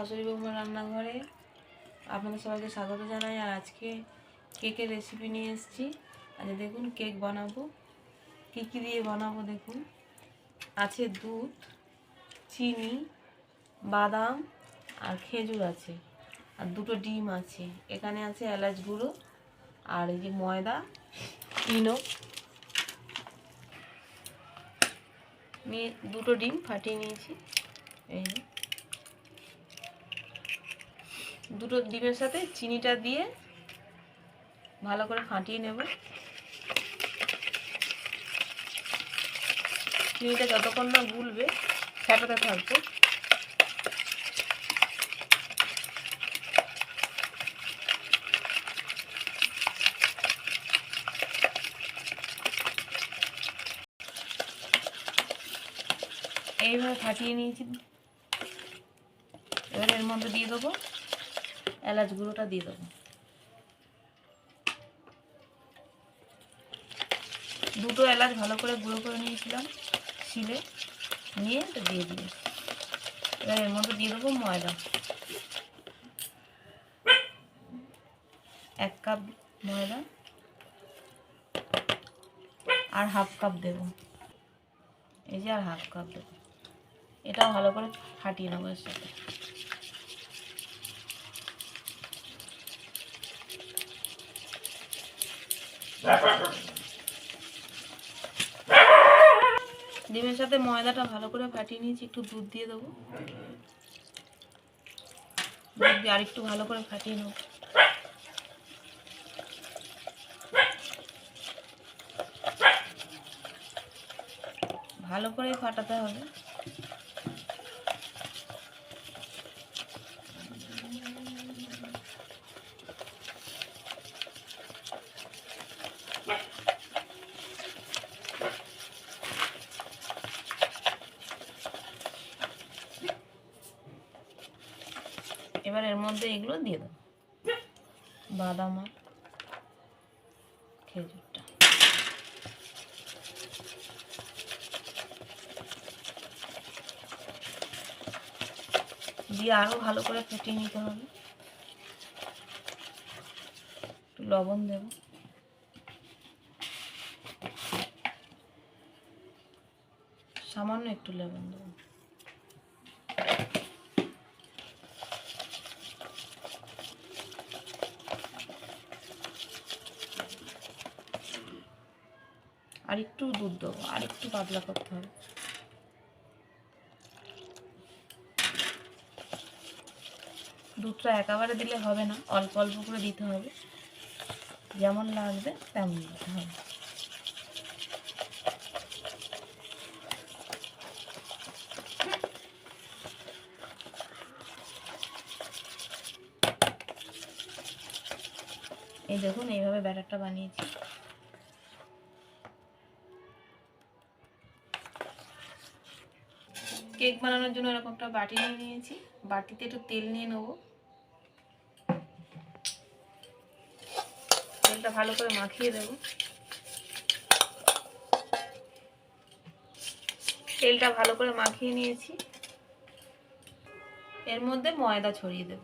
শাশুড়ি বৌমার রান্নাঘরে আপনাদের সবাইকে স্বাগত জানাই। আর আজকে কেকের রেসিপি নিয়ে এসেছি। আজকে দেখুন কেক বানাবো। কী কী দিয়ে বানাবো দেখুন। আছে দুধ, চিনি, বাদাম আর খেজুর আছে, আর দুটো ডিম আছে। এখানে আছে এলাচ গুঁড়ো আর এই যে ময়দা, ইনো নিয়ে দুটো ডিম ফাটিয়ে নিয়েছি। এই দুটো ডিমের সাথে চিনিটা দিয়ে ভালো করে ফাটিয়ে নেব। চিনিটা যতক্ষণ না গুলবে ফেটাতে থাকবো। এইভাবে ফাটিয়ে নিয়েছি। এবার এর মধ্যে দিয়ে দেবো এলাচ গুঁড়োটা দিয়ে দেবো। দুটো এলাচ ভালো করে গুঁড়ো করে নিয়েছিলাম শিলে, নিয়ে এটা দিয়ে দিই। এবার এর মধ্যে দিয়ে দেবো ময়দা, 1 কাপ ময়দা আর হাফ কাপ দেবো। এই যে আর হাফ কাপ দেবো। এটাও ভালো করে ফাটিয়ে নেবো এর সাথে। ডিমের সাথে ময়দাটা ভালো করে ফাটিয়ে নিয়েছি। একটু দুধ দিয়ে দেবো। দুধ দিয়ে আর একটু ভালো করে ফাটিয়ে নেব। ভালো করে ফাটাতে হবে। এবার এর মধ্যে এগুলো দিয়ে দেবো, বাদাম আর খেজুরটা। দিয়ে আরো ভালো করে ফেটিয়ে নিতে হবে। একটু লবণ দেব, সামান্য একটু লবণ দেব। আর একটু দুধ দেবো, আর একটু পাতলা করতে হবে। দুধটা একেবারে দিলে হবে না, অল্প অল্প করে দিতে হবে। যেমন লাগবে তেমন দিতে হবে। এই দেখুন এইভাবে ব্যাটারটা বানিয়েছি। কেক বানানোর জন্য এরকম একটা বাটি নিয়ে নিয়েছি। বাটিতে একটু তেল নিয়ে নেব। তেলটা ভালো করে মাখিয়ে দেব। তেলটা ভালো করে মাখিয়ে নিয়েছি। এর মধ্যে ময়দা ছড়িয়ে দেব।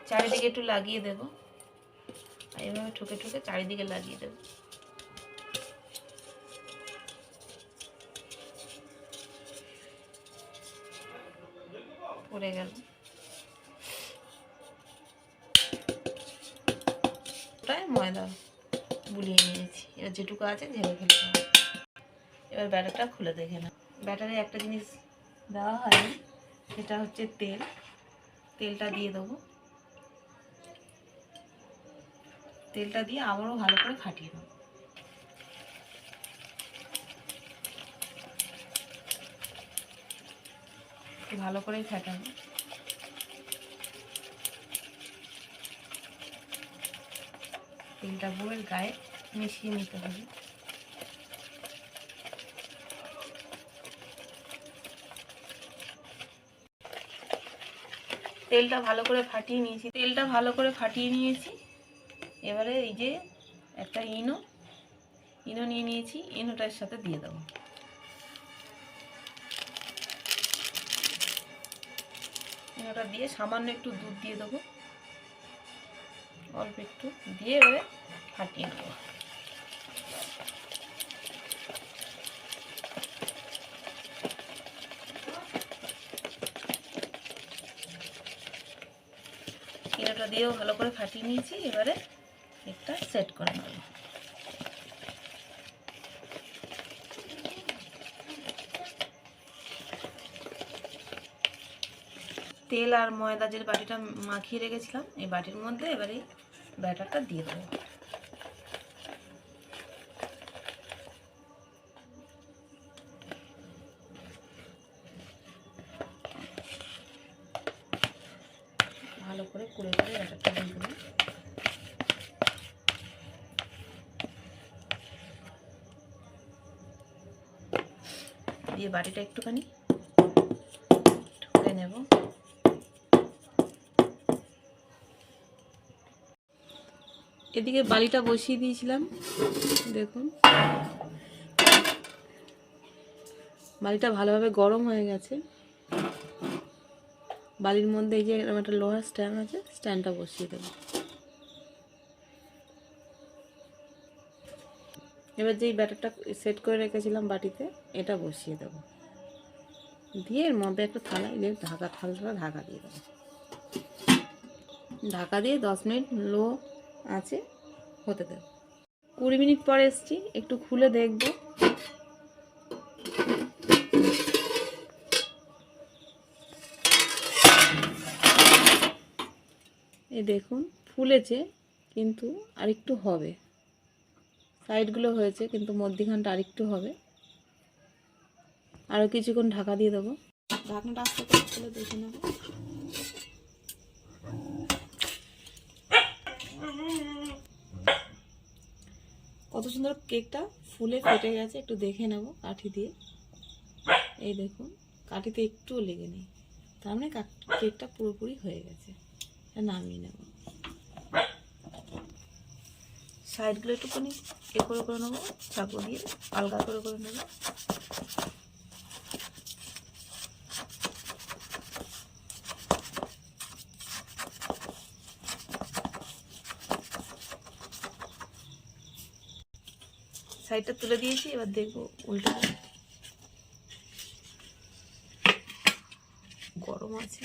চারিদিকে একটু লাগিয়ে দেব। এইভাবে ঠুকে ঠুকে চারিদিকে লাগিয়ে দেব। পড়ে গেল। ময়দা বুলিয়ে নিয়েছি। এবার যেটুকু আছে ঝেড়ে ফেলতে হবে। এবার ব্যাটারটা খুলে দেখে না। ব্যাটারে একটা জিনিস দেওয়া হয়নি, সেটা হচ্ছে তেল। তেলটা দিয়ে দেবো। তেলটা দিয়ে আবারও ভালো করে ফাটিয়ে দেবো। ভালো করেই ফাটাবো। তেলটা বউয়ের গায়ে মিশিয়ে নিতে হবে। তেলটা ভালো করে ফাটিয়ে নিয়েছি। এবারে এই যে একটা ইনো নিয়ে নিয়েছি, ইনোটার সাথে দিয়ে দেবো। ওটা দিয়ে সামান্য একটু দুধ দিয়ে দেবো, অল্প একটু দিয়ে এবারে ফাটিয়ে নেবো। কিনোটা দিয়েও ভালো করে ফাটিয়ে নিয়েছি, এবারে কেকটা সেট করে নেব। তেল আর ময়দা যে বাটিটা মাখিয়ে রেখেছিলাম এই বাটির মধ্যে এবারে ব্যাটারটা দিয়ে দেবো। ভালো করে কুড়ে করে ব্যাটারটা দিয়ে দেবো। দিয়ে বাটিটা একটুখানি ঠুকে নেব। এদিকে বালিটা বসিয়ে দিয়েছিলাম, দেখুন বালিটা ভালোভাবে গরম হয়ে গেছে। বালির মধ্যে এই যে এরকম একটা লোহার স্ট্যান্ড আছে, স্ট্যান্ডটা বসিয়ে দেবো। এবার যেই ব্যাটারটা সেট করে রেখেছিলাম বাটিতে এটা বসিয়ে দেবো, দিয়ে এর মধ্যে একটা থালায় দিয়ে থালাটা ঢাকা দিয়ে দেবো। ঢাকা দিয়ে 10 মিনিট লো আছে হতে দেবো। 20 মিনিট পরে এসছি, একটু খুলে দেখব। এই দেখুন ফুলেছে, কিন্তু আরেকটু হবে। সাইডগুলো হয়েছে কিন্তু মধ্যিখানটা আরেকটু হবে। আরও কিছুক্ষণ ঢাকা দিয়ে দেবো। ঢাকনাটা আস্তে করে খুলে দেখে নেব। কত সুন্দর কেকটা ফুলে ফেটে গেছে, একটু দেখে নেব কাঠি দিয়ে। এই দেখুন কাঠিতে একটুও লেগে নেই, তার মানে কেকটা পুরোপুরি হয়ে গেছে। নামিয়ে নেব। সাইডগুলো একটুখানি করে নেবো, চাকু দিয়ে আলগা করে নেব। সাইডটা তুলে দিয়েছি, এবার দেখবো উল্টে গরম আছে।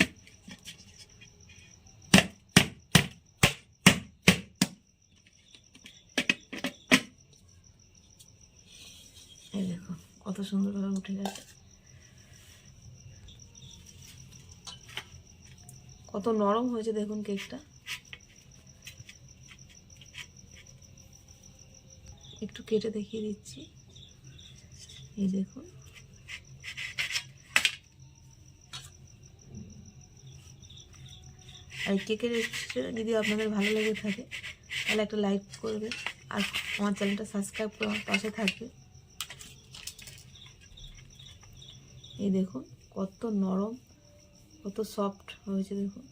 এই দেখো কত সুন্দরভাবে উঠে গেছে, কত নরম হয়েছে দেখুন কেকটা। একটু কেটে দেখিয়ে দিচ্ছি, এই দেখুন। আর কেকের রেসিপিটা যদি আপনাদের ভালো লেগে থাকে তাহলে একটা লাইক করবে, আর আমার চ্যানেলটা সাবস্ক্রাইব করে আমার পাশে থাকবে। এই দেখুন কত নরম, কত সফট হয়েছে দেখুন।